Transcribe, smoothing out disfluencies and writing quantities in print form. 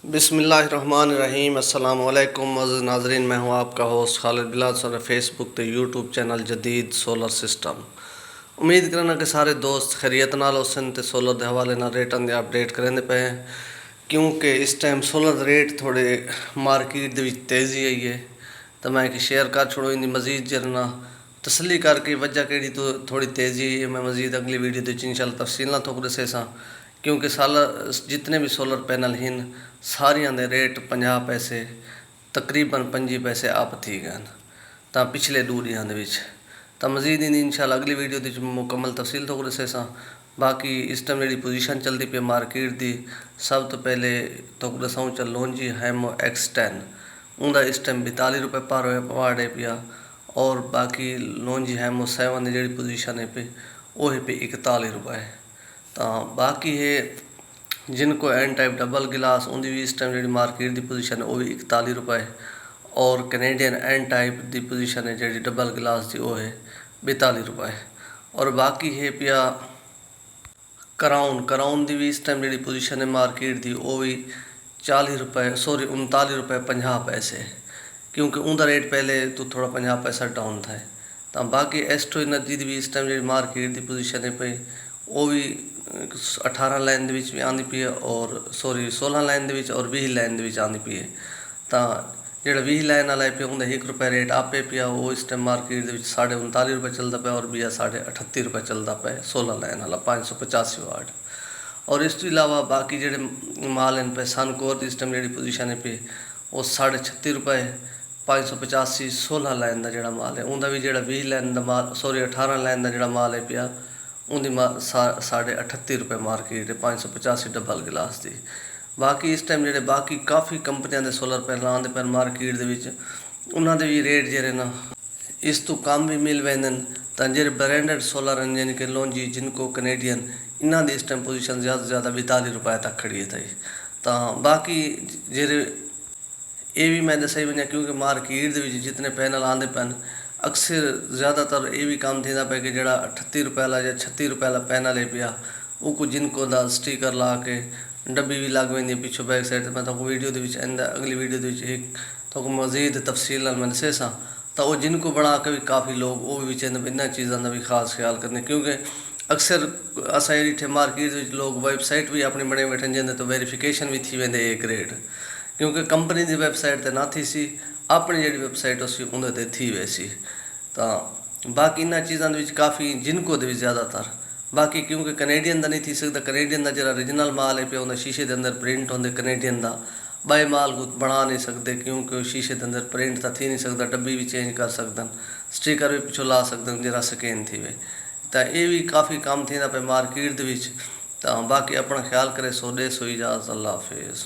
बिस्मिल्लाहिर्रहमानिर्रहीम अस्सलाम वालेकुम अज़ीज़ नाज़रीन, मैं हूँ आपका host Khalid Bilal sir Facebook ते यूट्यूब चैनल जदीद सोलर सिस्टम। उम्मीद करना कि सारे दोस्त खैरियत नाल होसन ते सोलर के हवाले नाल रेटां दे अपडेट करेंदे पे हैं, क्योंकि इस टाइम सोलर दे रेट थोड़े मार्केट दे विच तेज़ी आई है। तो मैं कि शेयर कर छोड़ो इंदी मज़ीद जरना तसली करके वजह केड़ी तो थोड़ी तेज़ी है। मैं मज़ीद अगली वीडियो दे इंशाअल्लाह तफसील ना थोक दसे सा, क्योंकि जितने भी सोलर पैनल हैं सारियां दे रेट 50 पैसे तकरीबन 25 पैसे अप थी गए तो पिछले 2 दिहां दे विच। तो मज़ीद इन इंशाअल्लाह अगली वीडियो दी मुकम्मल तफसील थोक दसे सा। बाकी इस टाइम जी पोजीशन चलती पे मार्केट की, सब तो पहले थोक दसाऊँ चल लोंजी हैमो X10 उनका इस टाइम 42 रुपये पर वाड़े पिया, और बाकी लोंजी हैमो 7 जी पोजीशन है पे वो है पे 41 रुपये। तो बाकी है जिनको एन टाइप डबल गिलास उनकी भी इस टाइम जी मार्केट की पोजीशन है वो भी 41 रुपये, और कैनेडियन एन टाइप की पोजीशन है जी डबल गिलास की वो है 42 रुपये। और बाकी है पिया कराउन की भी इस टाइम जी पोजीशन है मार्केट की वो भी 39 रुपये 50 पैसे, क्योंकि उनका रेट पहले तो थोड़ा 50 पैसा डाउन था। तो बाकी एस्ट्रो एनर्जी की भी इस टाइम जी मार्केट की पोजीशन है पे वो भी 18 लाइन भी आती पी है, और 16 लाइन और 20 लाइन आती पी है। तो जो 20 लाइन वाला है पे उनका 1 रुपया रेट आपे पिया, वो इस टाइम मार्केट के 39.5 रुपये चलता पाया, और बिया 38.5 रुपये चलता पाया 16 लाइन वाला 585 वाट। और इस तो इलावा बाकी जो माल हैं पे सनकोर की इस टाइम जी पोजीशन है पे वो 36.5 रुपये 585 16 लाइन का जोड़ा माल है। उनका भी जो 20 लाइन का माल 18 लाइन का जोड़ा माल है पिया उनकी 38.5 रुपये मार्केट है 585 डबल गिलास की। बाकी इस टाइम जो बाकी काफ़ी कंपनियों के सोलर पैनल आते पे मार्केट उन्होंने भी रेट जो ना इस तो कम भी मिल वेंदे। तो जो ब्रांडेड सोलर हैं यानी कि लोंजी जिनको कैनेडियन इन्हों की इस टाइम पोजीशन ज़्यादा से ज़्यादा 42 रुपये तक खड़ी है थी। तो बाकी जे ये भी मैं दस ही वजह, क्योंकि मार्केट जितने पैनल आते पैन अक्सर ज़्यादातर ये भी काम थी पे कि जो 38 रुपये वाला या 36 रुपये वाला पैनल है पिया वो कुछ जिनको दा स्टिकर ला के डब्बी भी लग वी पिछो बैक साइड। मैं तो वीडियो अगली वीडियो एक तो मज़ीद तफसील मैं दसे सा। तो वो जिनको बना के भी काफ़ी लोग वो भी चाहते इन चीज़ों का भी खास ख्याल करने, क्योंकि अक्सर असा इतने मार्केट लोग वैबसाइट भी अपनी बने बैठे जिंदे तो वेरीफिकेशन भी थी वेंदे ए ग्रेड, क्योंकि कंपनी की वैबसाइट तो ना थी सी, अपनी जी वैबसाइट उसी उन्हें थी वैसी। तो बाकी इन्होंने चीज़ों के काफ़ी जिनको भी ज़्यादातर बाकी क्योंकि कैनेडियन का नहीं थी सकता, कैनेडियन का जो ओरिजिनल माल है पे उन्हें शीशे के अंदर प्रिंट होंगे कैनेडियन का बाय माल को बना नहीं सकते, क्योंकि शीशे के अंदर प्रिंट तो थी नहीं सकता, डब्बी भी चेंज कर सकते स्टिकर भी पिछों ला सकते जरा स्कैन थी वे। तो ये भी काफ़ी काम थी पे मार्केट तो बाकी अपना ख्याल करे सो दे सो इजाज़त अल्लाह हाफिज़।